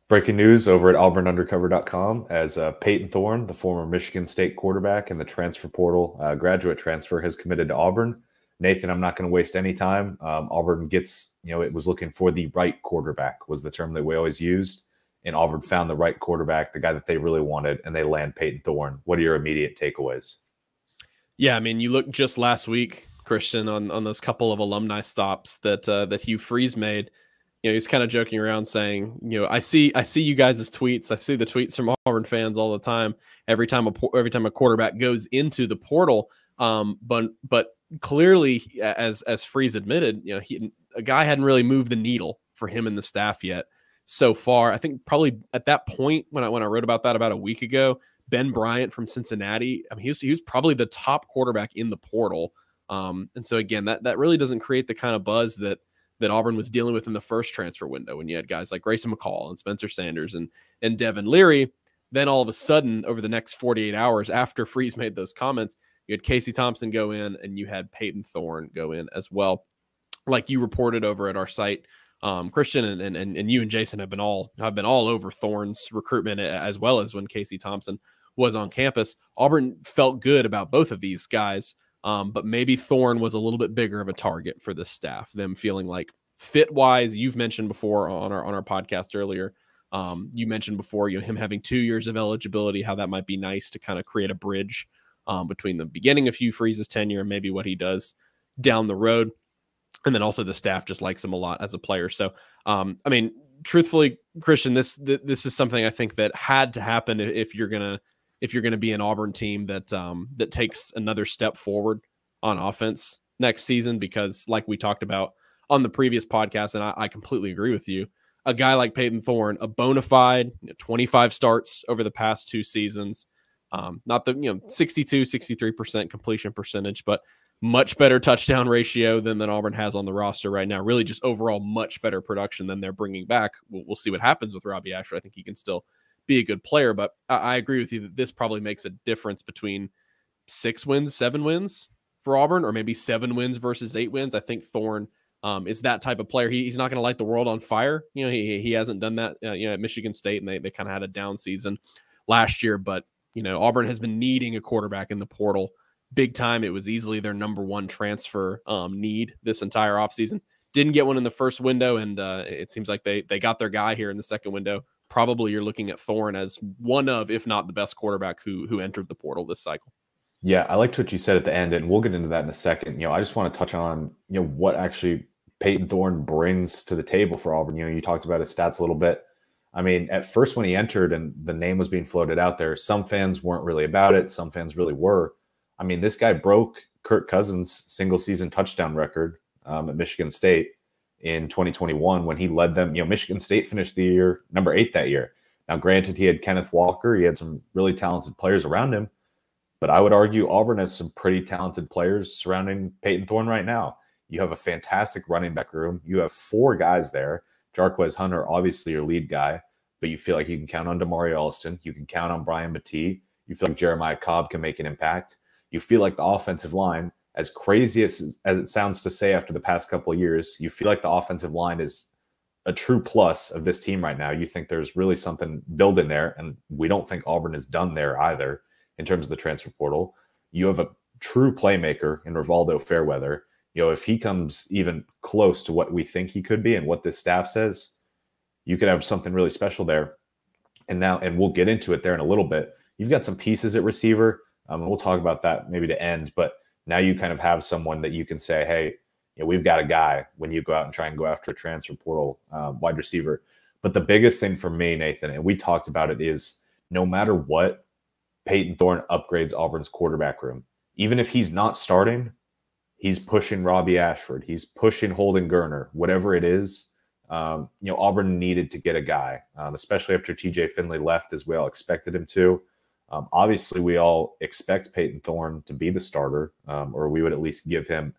Breaking news over at auburnundercover.com as Payton Thorne, the former Michigan State quarterback and the transfer portal graduate transfer, has committed to Auburn. Nathan, I'm not going to waste any time. Auburn gets, it was looking for the right quarterback was the term that we always used. And Auburn found the right quarterback, the guy that they really wanted, and they land Payton Thorne. What are your immediate takeaways? Yeah, I mean, you look just last week, Christian, on those couple of alumni stops that Hugh Freeze made. He's kind of joking around saying, I see you guys' tweets. I see the tweets from Auburn fans all the time. Every time a quarterback goes into the portal, but clearly, as Freeze admitted, a guy hadn't really moved the needle for him and the staff yet so far. I think probably at that point when I wrote about that about a week ago, Ben Bryant from Cincinnati, I mean, he was probably the top quarterback in the portal. And so again, that really doesn't create the kind of buzz that Auburn was dealing with in the first transfer window when you had guys like Grayson McCall and Spencer Sanders and Devin Leary. Then all of a sudden, over the next 48 hours after Freeze made those comments, you had Casey Thompson go in and you had Payton Thorne go in as well. Like you reported over at our site, Christian and you and Jason have been all over Thorne's recruitment, as well as when Casey Thompson was on campus. Auburn felt good about both of these guys. But maybe Thorne was a little bit bigger of a target for the staff, them feeling like fit-wise. You've mentioned before on our podcast earlier, you mentioned before, him having 2 years of eligibility, how that might be nice to kind of create a bridge between the beginning of Hugh Freeze's tenure and maybe what he does down the road. And then also the staff just likes him a lot as a player. So, I mean, truthfully, Christian, this is something I think that had to happen if you're going to be an Auburn team that takes another step forward on offense next season, because like we talked about on the previous podcast, and I completely agree with you, a guy like Payton Thorne, a bona fide 25 starts over the past 2 seasons, not the 63% completion percentage, but much better touchdown ratio than Auburn has on the roster right now. Really just overall much better production than they're bringing back. We'll see what happens with Robbie Ashford. I think he can still be a good player, but I agree with you that this probably makes a difference between 6 wins, 7 wins for Auburn, or maybe 7 wins versus 8 wins. I think Thorne is that type of player. He's not going to light the world on fire. He hasn't done that at Michigan State, and they kind of had a down season last year, but Auburn has been needing a quarterback in the portal big time. It was easily their number 1 transfer need this entire offseason. Didn't get one in the first window, and it seems like they got their guy here in the second window. Probably you're looking at Thorne as one of, if not the best quarterback who entered the portal this cycle. Yeah, I liked what you said at the end, and we'll get into that in a second. I just want to touch on, what actually Payton Thorne brings to the table for Auburn. You talked about his stats a little bit. I mean, at first when he entered and the name was being floated out there, some fans weren't really about it. Some fans really were. I mean, this guy broke Kirk Cousins' single-season touchdown record at Michigan State in 2021 when he led them. Michigan State finished the year number 8 that year. Now, granted, he had Kenneth Walker. He had some really talented players around him. But I would argue Auburn has some pretty talented players surrounding Payton Thorne right now. You have a fantastic running back room. You have 4 guys there. Jarquez Hunter, obviously your lead guy, but you feel like you can count on Damari Alston. You can count on Brian Battie. You feel like Jeremiah Cobb can make an impact. You feel like the offensive line, as crazy as it sounds to say after the past couple of years, you feel like the offensive line is a true plus of this team right now. You think there's really something building there, and we don't think Auburn is done there either in terms of the transfer portal. You have a true playmaker in Rivaldo Fairweather. If he comes even close to what we think he could be and what this staff says, you could have something really special there. And we'll get into it there in a little bit. You've got some pieces at receiver. We'll talk about that maybe to end, but now you kind of have someone that you can say, hey, we've got a guy when you go out and try and go after a transfer portal wide receiver. But the biggest thing for me, Nathan, and we talked about it, is no matter what, Payton Thorne upgrades Auburn's quarterback room. Even if he's not starting, he's pushing Robbie Ashford. He's pushing Holden Gerner, whatever it is. Auburn needed to get a guy, especially after TJ Finley left, as we all expected him to. Obviously, we all expect Payton Thorne to be the starter, or we would at least give him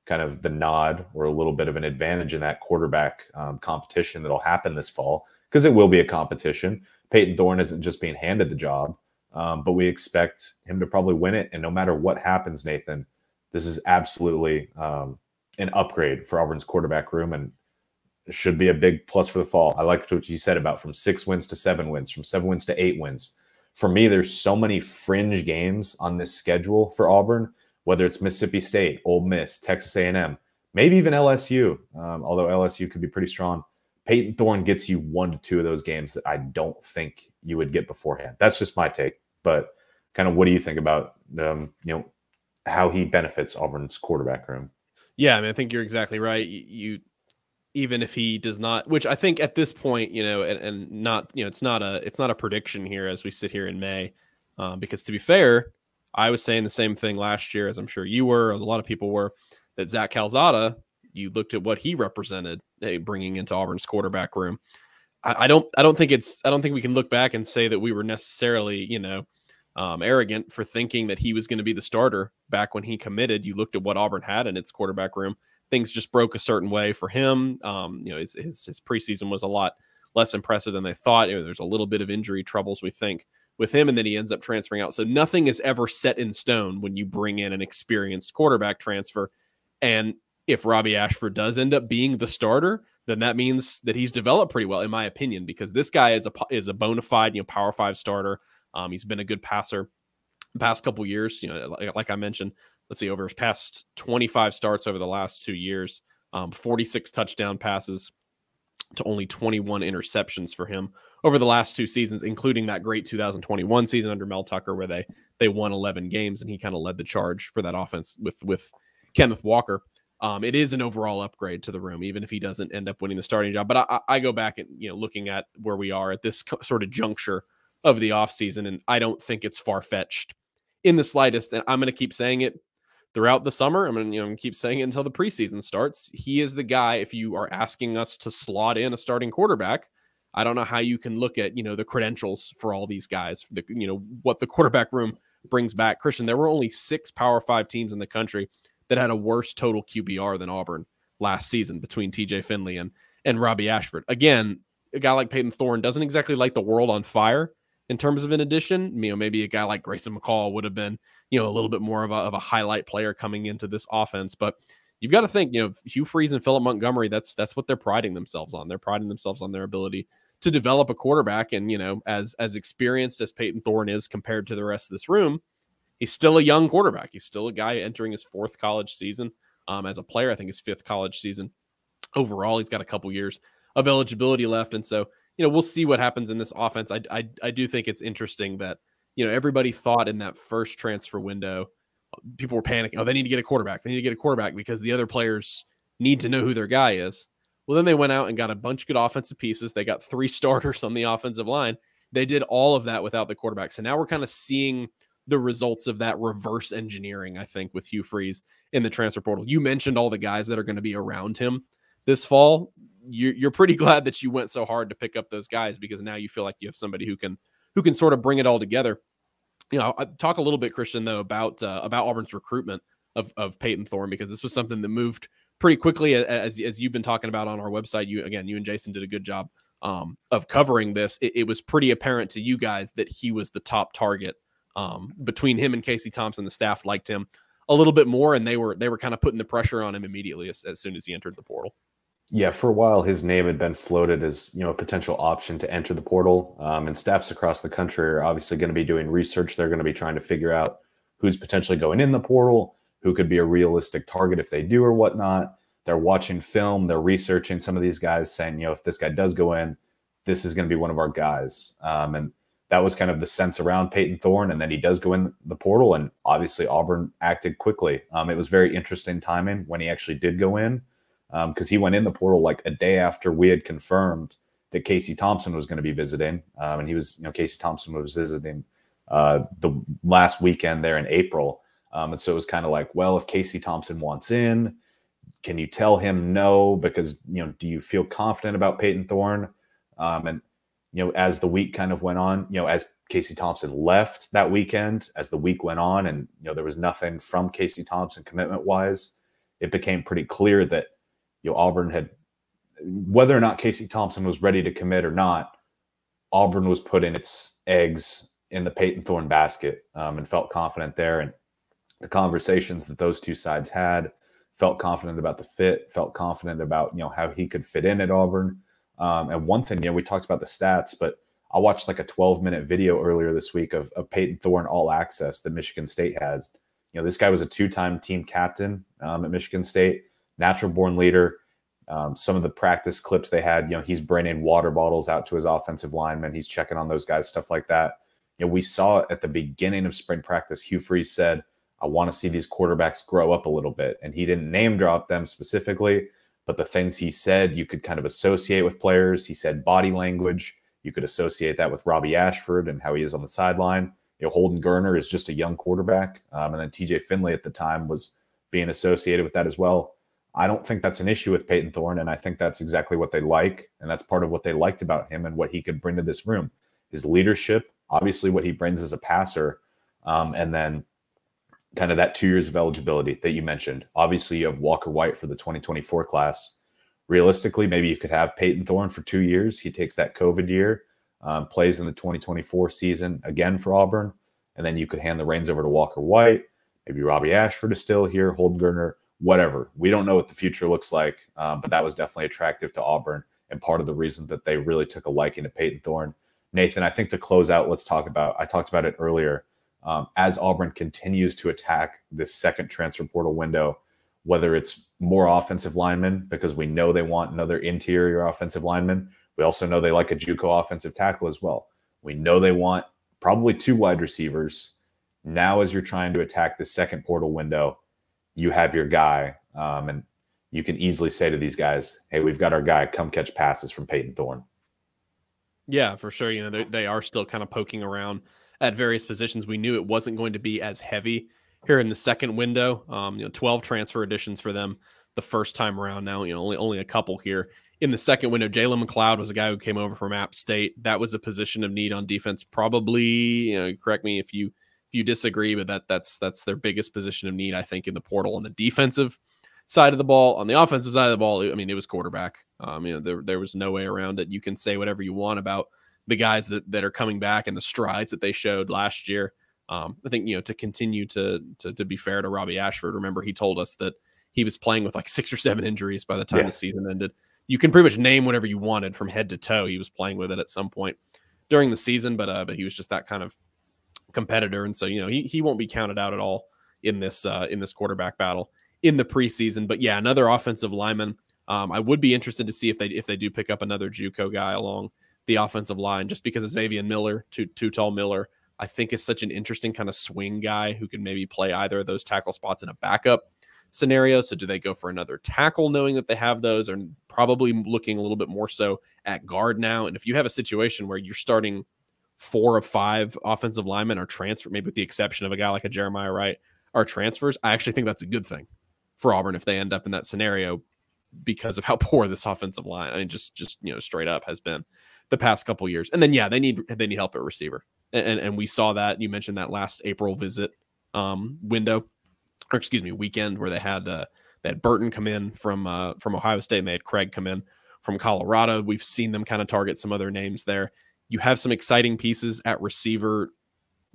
kind of the nod or a little bit of an advantage in that quarterback competition that'll happen this fall, because it will be a competition. Payton Thorne isn't just being handed the job, but we expect him to probably win it. And no matter what happens, Nathan, this is absolutely an upgrade for Auburn's quarterback room. And It should be a big plus for the fall. I liked what you said about from 6 wins to 7 wins, from 7 wins to 8 wins. For me, there's so many fringe games on this schedule for Auburn, whether it's Mississippi State, Ole Miss, Texas A&M, maybe even LSU, although LSU could be pretty strong. Payton Thorne gets you 1 to 2 of those games that I don't think you would get beforehand. That's just my take. But kind of what do you think about how he benefits Auburn's quarterback room? Yeah, I mean, I think you're exactly right. You even if he does not, which I think at this point, and not, it's not a prediction here as we sit here in May, because to be fair, I was saying the same thing last year, as I'm sure you were, as a lot of people were, that Zach Calzada, you looked at what he represented, bringing into Auburn's quarterback room. I don't think we can look back and say that we were necessarily, arrogant for thinking that he was going to be the starter back when he committed. You looked at what Auburn had in its quarterback room. Things just broke a certain way for him. His preseason was a lot less impressive than they thought. There's a little bit of injury troubles, we think, with him, and then he ends up transferring out. So nothing is ever set in stone when you bring in an experienced quarterback transfer. And if Robbie Ashford does end up being the starter, then that means that he's developed pretty well, in my opinion, because this guy is a bona fide, Power 5 starter. He's been a good passer the past couple years. Like I mentioned, let's see, over his past 25 starts over the last 2 years, 46 touchdown passes to only 21 interceptions for him over the last 2 seasons, including that great 2021 season under Mel Tucker, where they won 11 games, and he kind of led the charge for that offense with Kenneth Walker. It is an overall upgrade to the room, even if he doesn't end up winning the starting job. But I go back and, looking at where we are at this sort of juncture of the offseason, and I don't think it's far-fetched in the slightest. And I'm going to keep saying it throughout the summer. I'm going to keep saying it until the preseason starts. He is the guy, if you are asking us to slot in a starting quarterback, I don't know how you can look at, the credentials for all these guys, what the quarterback room brings back. Christian, there were only 6 Power 5 teams in the country that had a worse total QBR than Auburn last season, between TJ Finley and Robbie Ashford. Again, a guy like Payton Thorne doesn't exactly light the world on fire in terms of an addition. Maybe a guy like Grayson McCall would have been, a little bit more of a highlight player coming into this offense. But you've got to think, Hugh Freeze and Philip Montgomery, that's what they're priding themselves on. They're priding themselves on their ability to develop a quarterback. And, as experienced as Payton Thorne is compared to the rest of this room, he's still a young quarterback. He's still a guy entering his 4th college season. As a player, I think his 5th college season overall. He's got a couple years of eligibility left. And so, we'll see what happens in this offense. I do think it's interesting that, everybody thought in that first transfer window, people were panicking. Oh, they need to get a quarterback. They need to get a quarterback because the other players need to know who their guy is. Well, then they went out and got a bunch of good offensive pieces. They got 3 starters on the offensive line. They did all of that without the quarterback. So now we're kind of seeing the results of that reverse engineering, I think, with Hugh Freeze in the transfer portal. You mentioned all the guys that are going to be around him this fall. You're pretty glad that you went so hard to pick up those guys, because now you feel like you have somebody who can sort of bring it all together. I talk a little bit, Christian, though, about Auburn's recruitment of Payton Thorne, because this was something that moved pretty quickly, as you've been talking about on our website. You and Jason did a good job of covering this. It was pretty apparent to you guys that he was the top target. Between him and Casey Thompson, the staff liked him a little bit more, and they were kind of putting the pressure on him immediately as soon as he entered the portal. Yeah, for a while, his name had been floated as, a potential option to enter the portal. And staffs across the country are obviously going to be doing research. They're going to be trying to figure out who's potentially going in the portal, who could be a realistic target if they do or whatnot. They're watching film. They're researching some of these guys, saying, if this guy does go in, this is going to be one of our guys. And that was kind of the sense around Payton Thorne. And then he does go in the portal, and obviously Auburn acted quickly. It was very interesting timing when he actually did go in, because he went in the portal like a day after we had confirmed that Casey Thompson was going to be visiting. And he was, Casey Thompson was visiting the last weekend there in April. And so it was kind of like, well, if Casey Thompson wants in, can you tell him no? Because, do you feel confident about Payton Thorne? And, as the week kind of went on, as Casey Thompson left that weekend, as the week went on, and, there was nothing from Casey Thompson commitment wise, it became pretty clear that, Auburn had, whether or not Casey Thompson was ready to commit or not, Auburn was putting its eggs in the Payton Thorne basket, and felt confident there. And the conversations that those two sides had, felt confident about the fit, felt confident about, how he could fit in at Auburn. And one thing, we talked about the stats, but I watched like a 12-minute video earlier this week of Payton Thorne All Access that Michigan State has. This guy was a 2-time team captain at Michigan State, natural-born leader. Some of the practice clips they had, he's bringing water bottles out to his offensive linemen. He's checking on those guys, stuff like that. We saw at the beginning of spring practice, Hugh Freeze said, I want to see these quarterbacks grow up a little bit. And he didn't name drop them specifically, but the things he said you could kind of associate with players. He said body language. You could associate that with Robbie Ashford and how he is on the sideline. Holden Geriner is just a young quarterback. And then TJ Finley at the time was being associated with that as well. I don't think that's an issue with Payton Thorne, and I think that's exactly what they like, and that's part of what they liked about him and what he could bring to this room. His leadership, obviously what he brings as a passer, and then kind of that 2 years of eligibility that you mentioned. Obviously, you have Walker White for the 2024 class. Realistically, maybe you could have Payton Thorne for 2 years. He takes that COVID year, plays in the 2024 season again for Auburn, and then you could hand the reins over to Walker White. Maybe Robbie Ashford is still here, Holden Geriner, whatever. We don't know what the future looks like, but that was definitely attractive to Auburn and part of the reason that they really took a liking to Payton Thorne. Nathan, I think to close out, I talked about it earlier, as Auburn continues to attack this second transfer portal window, whether it's more offensive linemen, because we know they want another interior offensive lineman. We also know they like a JUCO offensive tackle as well. We know they want probably 2 wide receivers. Now, as you're trying to attack the second portal window, you have your guy, and you can easily say to these guys, hey, we've got our guy, come catch passes from Payton Thorne. Yeah, for sure. They are still kind of poking around at various positions. We knew it wasn't going to be as heavy here in the second window. 12 transfer additions for them the first time around. Now, only a couple here in the second window. Jalen McLeod was a guy who came over from App State. That was a position of need on defense. Probably, correct me if you disagree, but that's their biggest position of need, I think, in the portal on the defensive side of the ball. On the offensive side of the ball, it was quarterback. There was no way around it. You can say whatever you want about the guys that are coming back and the strides that they showed last year. I think, to continue to be fair to Robbie Ashford, remember he told us that he was playing with like 6 or 7 injuries by the time the season ended. You can pretty much name whatever you wanted from head to toe. He was playing with it at some point during the season, but he was just that kind of competitor, and so he won't be counted out at all in this quarterback battle in the preseason. But yeah, another offensive lineman. I would be interested to see if they do pick up another JUCO guy along the offensive line, just because of Xavier Miller, too tall Miller, I think is such an interesting kind of swing guy who can maybe play either of those tackle spots in a backup scenario. So do they go for another tackle knowing that they have those, or probably looking a little bit more so at guard now? And if you have a situation where you're starting 4 of 5 offensive linemen are transferred, maybe with the exception of a guy like a Jeremiah Wright, are transfers, I actually think that's a good thing for Auburn if they end up in that scenario, because of how poor this offensive line, I mean, just straight up has been the past couple years. And then they need help at receiver, and we saw that. You mentioned that last April visit weekend, where they had Burton come in from Ohio State, and they had Craig come in from Colorado. We've seen them kind of target some other names there. You have some exciting pieces at receiver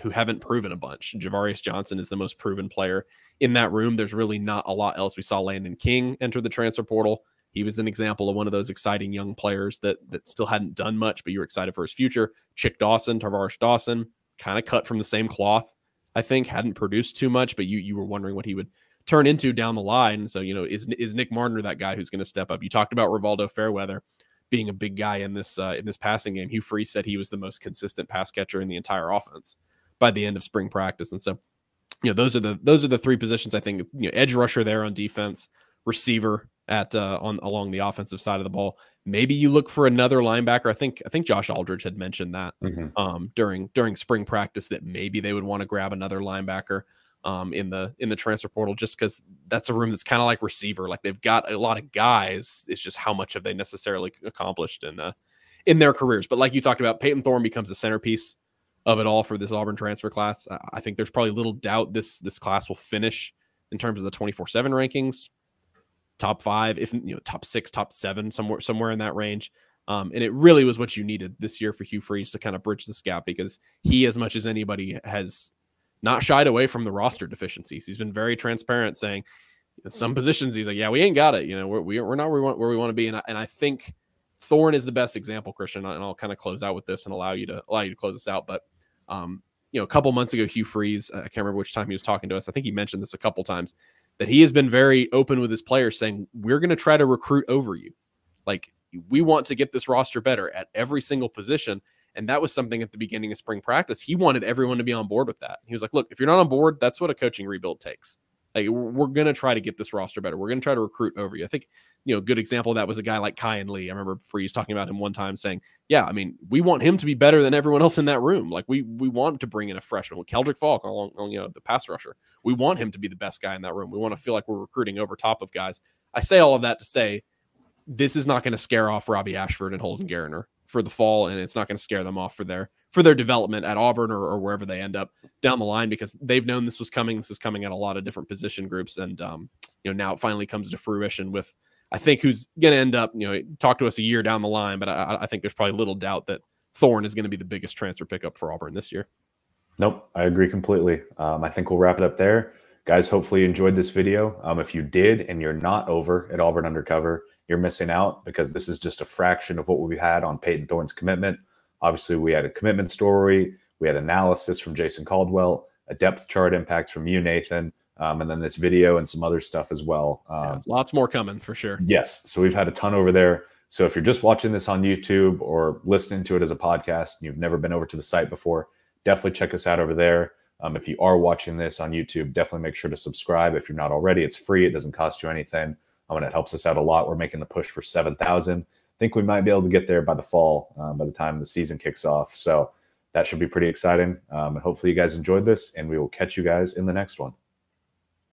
who haven't proven a bunch. Javarius Johnson is the most proven player in that room. There's really not a lot else. We saw Landon King enter the transfer portal. He was an example of one of those exciting young players that still hadn't done much, but you were excited for his future. Tarvarish Dawson, kind of cut from the same cloth, I think, hadn't produced too much, but you were wondering what he would turn into down the line. So, is Nick Martin that guy who's going to step up? You talked about Rivaldo Fairweather being a big guy in this passing game. Hugh Freeze said he was the most consistent pass catcher in the entire offense by the end of spring practice. And so, those are the 3 positions, I think. Edge rusher there on defense, receiver along the offensive side of the ball. Maybe you look for another linebacker. I think Josh Aldridge had mentioned that during spring practice, that maybe they would want to grab another linebacker in the transfer portal, just because that's a room that's kind of like receiver. Like, they've got a lot of guys. It's just how much have they necessarily accomplished in their careers. But like you talked about, Payton Thorne becomes the centerpiece of it all for this Auburn transfer class. I think there's probably little doubt this class will finish in terms of the 24/7 rankings, top 5, if top 6, top 7, somewhere in that range. And it really was what you needed this year for Hugh Freeze to kind of bridge this gap, because he, as much as anybody, has not shied away from the roster deficiencies. He's been very transparent, saying some positions he's like, yeah, we ain't got it. You know, we're not where we want to be. And I think Thorne is the best example, Christian. And I'll kind of close out with this and allow you to close this out. But you know, a couple months ago, Hugh Freeze, I can't remember which time he was talking to us. I think he mentioned this a couple times, that he has been very open with his players, saying we're going to try to recruit over you. Like, we want to get this roster better at every single position. And that was something at the beginning of spring practice. He wanted everyone to be on board with that. He was like, look, if you're not on board, that's what a coaching rebuild takes. Like, we're going to try to get this roster better. We're going to try to recruit over you. I think, you know, a good example of that was a guy like Kyan Lee. I remember Freeze talking about him one time saying, yeah, I mean, we want him to be better than everyone else in that room. Like, we want to bring in a freshman with Keldrick Falk along, you know, the pass rusher. We want him to be the best guy in that room. We want to feel like we're recruiting over top of guys. I say all of that to say this is not going to scare off Robbie Ashford and Holden Gariner for the fall, and it's not going to scare them off for their development at Auburn or wherever they end up down the line, because they've known this was coming. This is coming at a lot of different position groups, and you know, now it finally comes to fruition with, I think, who's going to end up, you know, talk to us a year down the line, but I think there's probably little doubt that Thorne is going to be the biggest transfer pickup for Auburn this year. Nope, I agree completely. I think we'll wrap it up there. Guys, hopefully you enjoyed this video. If you did and you're not over at Auburn Undercover, you're missing out, because this is just a fraction of what we had on Payton Thorne's commitment. Obviously, we had a commitment story, we had analysis from Jason Caldwell, a depth chart impact from you, Nathan, and then this video and some other stuff as well. Yeah, lots more coming for sure. Yes, so we've had a ton over there. So if you're just watching this on YouTube or listening to it as a podcast and you've never been over to the site before, definitely check us out over there. If you are watching this on YouTube, definitely make sure to subscribe. If you're not already, it's free. It doesn't cost you anything. And it helps us out a lot. We're making the push for 7,000. I think we might be able to get there by the fall, by the time the season kicks off. So that should be pretty exciting. And hopefully you guys enjoyed this, and we will catch you guys in the next one.